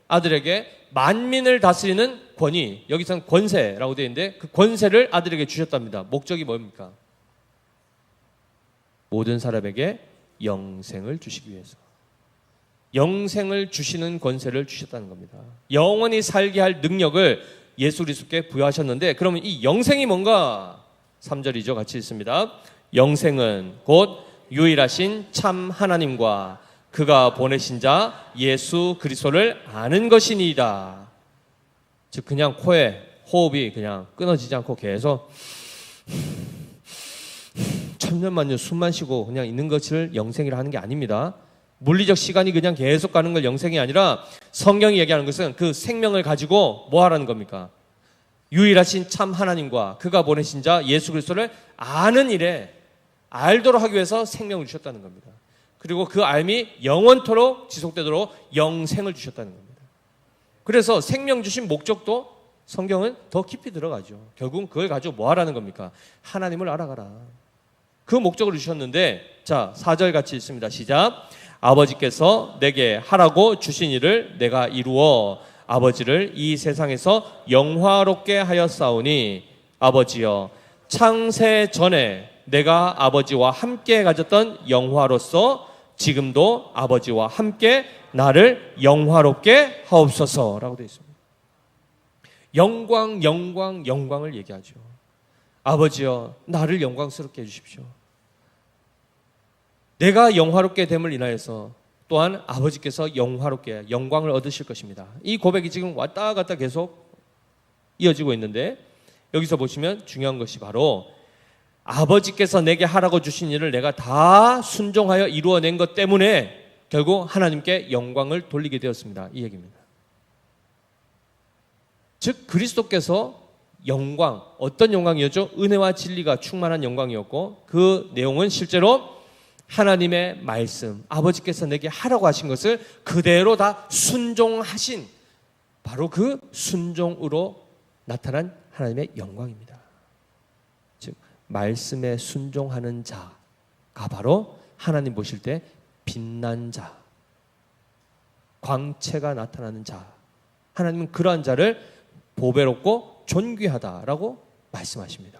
아들에게 만민을 다스리는 권위, 여기서는 권세라고 되어 있는데 그 권세를 아들에게 주셨답니다. 목적이 뭡니까? 모든 사람에게 영생을 주시기 위해서. 영생을 주시는 권세를 주셨다는 겁니다. 영원히 살게 할 능력을 예수 그리스도께 부여하셨는데 그러면 이 영생이 뭔가? 3절이죠. 같이 읽습니다. 영생은 곧 유일하신 참 하나님과 그가 보내신 자 예수 그리스도를 아는 것이니이다. 즉 그냥 코에 호흡이 그냥 끊어지지 않고 계속 천년만년 숨만 쉬고 그냥 있는 것을 영생이라 하는 게 아닙니다. 물리적 시간이 그냥 계속 가는 걸 영생이 아니라 성경이 얘기하는 것은 그 생명을 가지고 뭐 하라는 겁니까? 유일하신 참 하나님과 그가 보내신 자 예수 그리스도를 아는 일에 알도록 하기 위해서 생명을 주셨다는 겁니다. 그리고 그 알미 영원토록 지속되도록 영생을 주셨다는 겁니다. 그래서 생명 주신 목적도 성경은 더 깊이 들어가죠. 결국은 그걸 가지고 뭐 하라는 겁니까? 하나님을 알아가라. 그 목적을 주셨는데, 자 4절 같이 읽습니다. 시작. 아버지께서 내게 하라고 주신 일을 내가 이루어 아버지를 이 세상에서 영화롭게 하였사오니 아버지여 창세 전에 내가 아버지와 함께 가졌던 영화로서 지금도 아버지와 함께 나를 영화롭게 하옵소서라고 되어 있습니다. 영광, 영광, 영광을 얘기하죠. 아버지여 나를 영광스럽게 해주십시오. 내가 영화롭게 됨을 인하여서 또한 아버지께서 영화롭게 영광을 얻으실 것입니다. 이 고백이 지금 왔다 갔다 계속 이어지고 있는데 여기서 보시면 중요한 것이 바로 아버지께서 내게 하라고 주신 일을 내가 다 순종하여 이루어낸 것 때문에 결국 하나님께 영광을 돌리게 되었습니다. 이 얘기입니다. 즉 그리스도께서 영광, 어떤 영광이었죠? 은혜와 진리가 충만한 영광이었고 그 내용은 실제로 하나님의 말씀, 아버지께서 내게 하라고 하신 것을 그대로 다 순종하신 바로 그 순종으로 나타난 하나님의 영광입니다. 즉 말씀에 순종하는 자가 바로 하나님 보실 때 빛난 자, 광채가 나타나는 자, 하나님은 그러한 자를 보배롭고 존귀하다라고 말씀하십니다.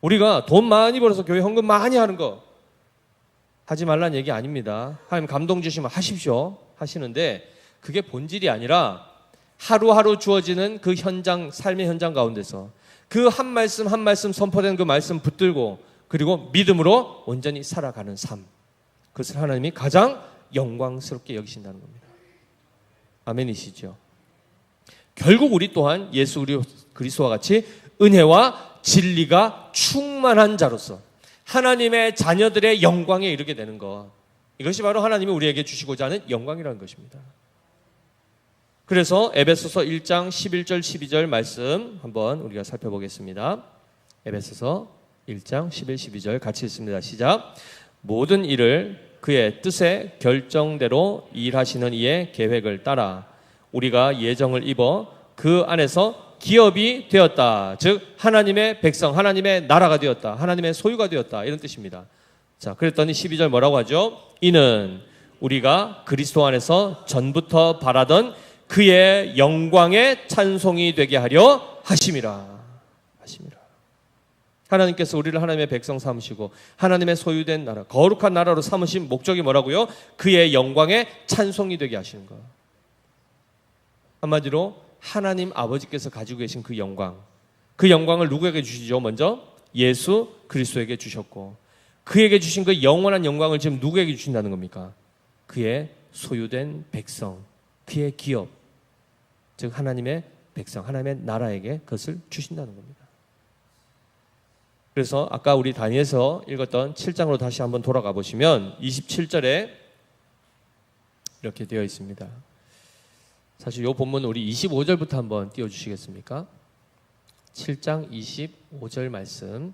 우리가 돈 많이 벌어서 교회 헌금 많이 하는 거 하지 말라는 얘기 아닙니다. 하나님 감동 주시면 하십시오 하시는데 그게 본질이 아니라 하루하루 주어지는 그 현장, 삶의 현장 가운데서 그 한 말씀 한 말씀 선포된 그 말씀 붙들고 그리고 믿음으로 온전히 살아가는 삶, 그것을 하나님이 가장 영광스럽게 여기신다는 겁니다. 아멘이시죠? 결국 우리 또한 예수 그리스도와 같이 은혜와 진리가 충만한 자로서 하나님의 자녀들의 영광에 이르게 되는 것, 이것이 바로 하나님이 우리에게 주시고자 하는 영광이라는 것입니다. 그래서 에베소서 1장 11절 12절 말씀 한번 우리가 살펴보겠습니다. 에베소서 1장 11, 12절 같이 읽습니다. 시작. 모든 일을 그의 뜻의 결정대로 일하시는 이의 계획을 따라 우리가 예정을 입어 그 안에서 기업이 되었다. 즉 하나님의 백성, 하나님의 나라가 되었다. 하나님의 소유가 되었다. 이런 뜻입니다. 자, 그랬더니 12절 뭐라고 하죠? 이는 우리가 그리스도 안에서 전부터 바라던 그의 영광의 찬송이 되게 하려 하심이라. 하나님께서 우리를 하나님의 백성 삼으시고 하나님의 소유된 나라, 거룩한 나라로 삼으신 목적이 뭐라고요? 그의 영광의 찬송이 되게 하시는 것. 한마디로 하나님 아버지께서 가지고 계신 그 영광, 그 영광을 누구에게 주시죠? 먼저 예수 그리스도에게 주셨고 그에게 주신 그 영원한 영광을 지금 누구에게 주신다는 겁니까? 그의 소유된 백성, 그의 기업, 즉 하나님의 백성, 하나님의 나라에게 그것을 주신다는 겁니다. 그래서 아까 우리 다니엘서 읽었던 7장으로 다시 한번 돌아가 보시면 27절에 이렇게 되어 있습니다. 사실 이 본문 우리 25절부터 한번 띄워주시겠습니까? 7장 25절 말씀.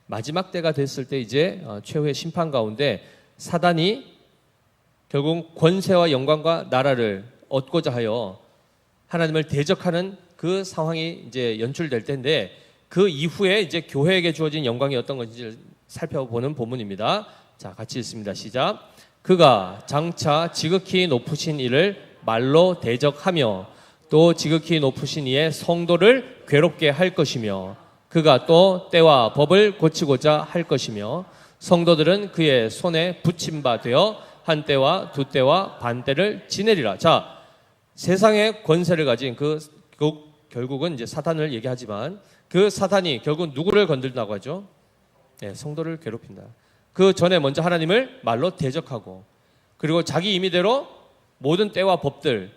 마지막 때가 됐을 때 이제 최후의 심판 가운데 사단이 결국 권세와 영광과 나라를 얻고자 하여 하나님을 대적하는 그 상황이 이제 연출될 텐데 그 이후에 이제 교회에게 주어진 영광이 어떤 건지 살펴보는 본문입니다. 자, 같이 읽습니다. 시작. 그가 장차 지극히 높으신 이를 말로 대적하며 또 지극히 높으신 이의 성도를 괴롭게 할 것이며 그가 또 때와 법을 고치고자 할 것이며 성도들은 그의 손에 붙임 바 되어 한 때와 두 때와 반 때를 지내리라. 자, 세상의 권세를 가진 결국은 이제 사탄을 얘기하지만 그 사탄이 결국 누구를 건든다고 하죠? 네, 성도를 괴롭힌다. 그 전에 먼저 하나님을 말로 대적하고 그리고 자기 임의대로 모든 때와 법들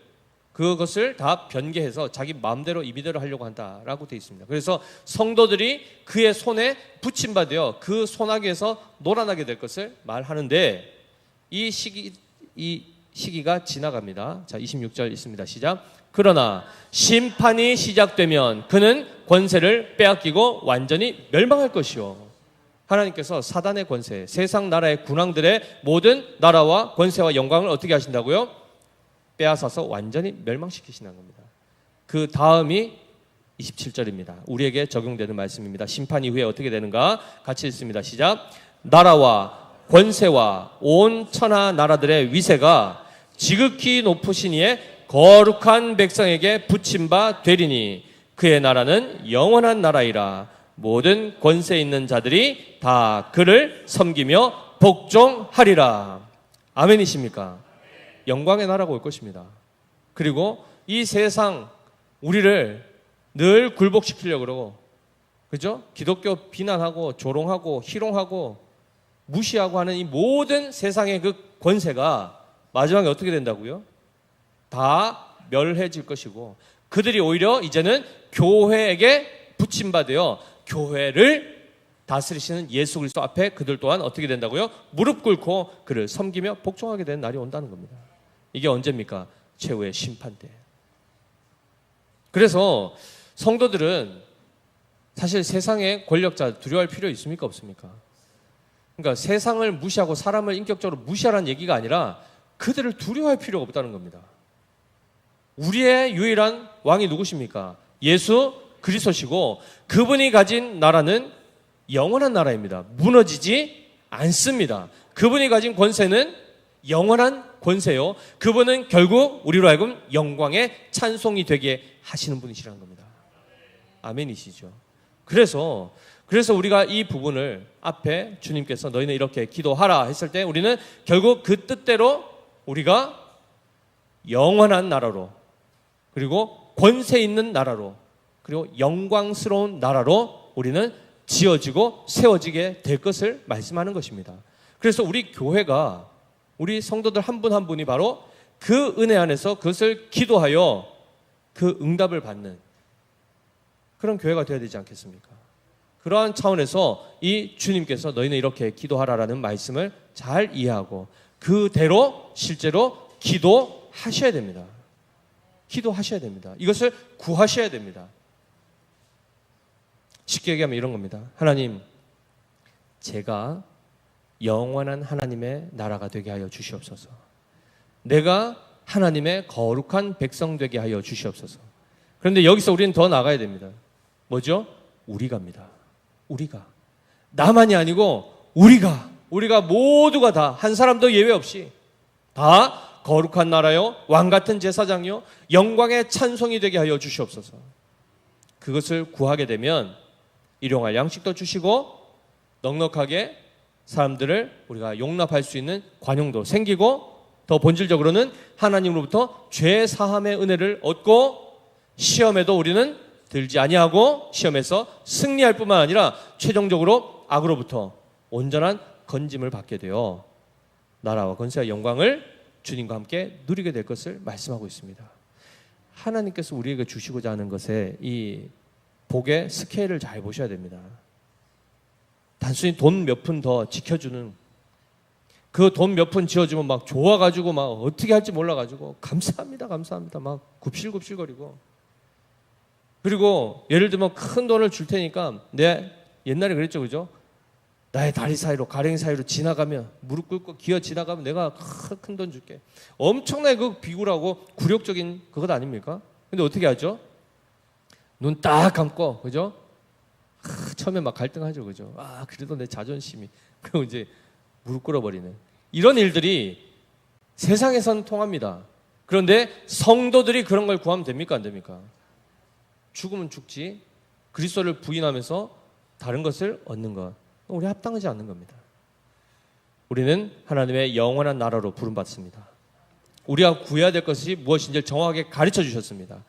그것을 다 변개해서 자기 마음대로 임의대로 하려고 한다라고 되어 있습니다. 그래서 성도들이 그의 손에 붙임받아 그 소나기에서 놀아나게 될 것을 말하는데 이 시기가 지나갑니다. 자, 26절 있습니다. 시작. 그러나 심판이 시작되면 그는 권세를 빼앗기고 완전히 멸망할 것이요. 하나님께서 사단의 권세, 세상 나라의 군왕들의 모든 나라와 권세와 영광을 어떻게 하신다고요? 빼앗아서 완전히 멸망시키시는 겁니다. 그 다음이 27절입니다. 우리에게 적용되는 말씀입니다. 심판 이후에 어떻게 되는가? 같이 읽습니다. 시작. 나라와 권세와 온 천하 나라들의 위세가 지극히 높으신 이의 거룩한 백성에게 붙임바 되리니 그의 나라는 영원한 나라이라. 모든 권세 있는 자들이 다 그를 섬기며 복종하리라. 아멘이십니까? 영광의 나라가 올 것입니다. 그리고 이 세상 우리를 늘 굴복시키려고 그러고, 그죠? 기독교 비난하고 조롱하고 희롱하고 무시하고 하는 이 모든 세상의 그 권세가 마지막에 어떻게 된다고요? 다 멸해질 것이고 그들이 오히려 이제는 교회에게 붙임받아 교회를 다스리시는 예수 그리스도 앞에 그들 또한 어떻게 된다고요? 무릎 꿇고 그를 섬기며 복종하게 되는 날이 온다는 겁니다. 이게 언제입니까? 최후의 심판 때. 그래서 성도들은 사실 세상의 권력자 두려워할 필요 있습니까? 없습니까? 그러니까 세상을 무시하고 사람을 인격적으로 무시하라는 얘기가 아니라 그들을 두려워할 필요가 없다는 겁니다. 우리의 유일한 왕이 누구십니까? 예수 그리스도시고 그분이 가진 나라는 영원한 나라입니다. 무너지지 않습니다. 그분이 가진 권세는 영원한 권세요. 그분은 결국 우리로 하여금 영광의 찬송이 되게 하시는 분이시라는 겁니다. 아멘이시죠. 그래서 우리가 이 부분을 앞에 주님께서 너희는 이렇게 기도하라 했을 때 우리는 결국 그 뜻대로 우리가 영원한 나라로 그리고 권세 있는 나라로 그리고 영광스러운 나라로 우리는 지어지고 세워지게 될 것을 말씀하는 것입니다. 그래서 우리 교회가 우리 성도들 한 분 한 분이 바로 그 은혜 안에서 그것을 기도하여 그 응답을 받는 그런 교회가 되어야 되지 않겠습니까? 그러한 차원에서 이 주님께서 너희는 이렇게 기도하라라는 말씀을 잘 이해하고 그대로 실제로 기도하셔야 됩니다. 기도하셔야 됩니다. 이것을 구하셔야 됩니다. 쉽게 얘기하면 이런 겁니다. 하나님, 제가 영원한 하나님의 나라가 되게 하여 주시옵소서. 내가 하나님의 거룩한 백성 되게 하여 주시옵소서. 그런데 여기서 우리는 더 나가야 됩니다. 뭐죠? 우리가입니다. 우리가. 나만이 아니고 우리가 모두가 다 한 사람도 예외 없이 다 거룩한 나라요 왕같은 제사장이요 영광의 찬송이 되게 하여 주시옵소서. 그것을 구하게 되면 일용할 양식도 주시고 넉넉하게 사람들을 우리가 용납할 수 있는 관용도 생기고 더 본질적으로는 하나님으로부터 죄 사함의 은혜를 얻고 시험에도 우리는 들지 아니하고 시험에서 승리할 뿐만 아니라 최종적으로 악으로부터 온전한 건짐을 받게 되어 나라와 권세와 영광을 주님과 함께 누리게 될 것을 말씀하고 있습니다. 하나님께서 우리에게 주시고자 하는 것에 이 복의 스케일을 잘 보셔야 됩니다. 단순히 돈 몇 푼 더 지켜주는 그 돈 몇 푼 지어주면 막 좋아가지고 막 어떻게 할지 몰라가지고 감사합니다 막 굽실굽실거리고 그리고 예를 들면 큰 돈을 줄 테니까 내 옛날에 그랬죠, 그죠? 나의 다리 사이로 가랭이 사이로 지나가면 무릎 꿇고 기어 지나가면 내가 큰 돈 줄게. 엄청나게 그 비굴하고 굴욕적인 그것 아닙니까? 근데 어떻게 하죠? 눈 딱 감고, 그죠? 처음에 막 갈등하죠, 그죠? 그래도 내 자존심이. 그리고 이제 무릎 꿇어버리는. 이런 일들이 세상에선 통합니다. 그런데 성도들이 그런 걸 구하면 됩니까? 안 됩니까? 죽으면 죽지. 그리스도를 부인하면서 다른 것을 얻는 것. 우리 합당하지 않는 겁니다. 우리는 하나님의 영원한 나라로 부름받습니다. 우리가 구해야 될 것이 무엇인지 정확하게 가르쳐 주셨습니다.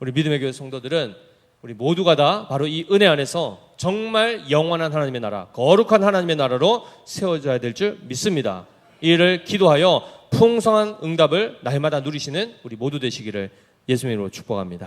우리 믿음의 교회 성도들은 우리 모두가 다 바로 이 은혜 안에서 정말 영원한 하나님의 나라, 거룩한 하나님의 나라로 세워져야 될 줄 믿습니다. 이를 기도하여 풍성한 응답을 날마다 누리시는 우리 모두 되시기를 예수님으로 축복합니다.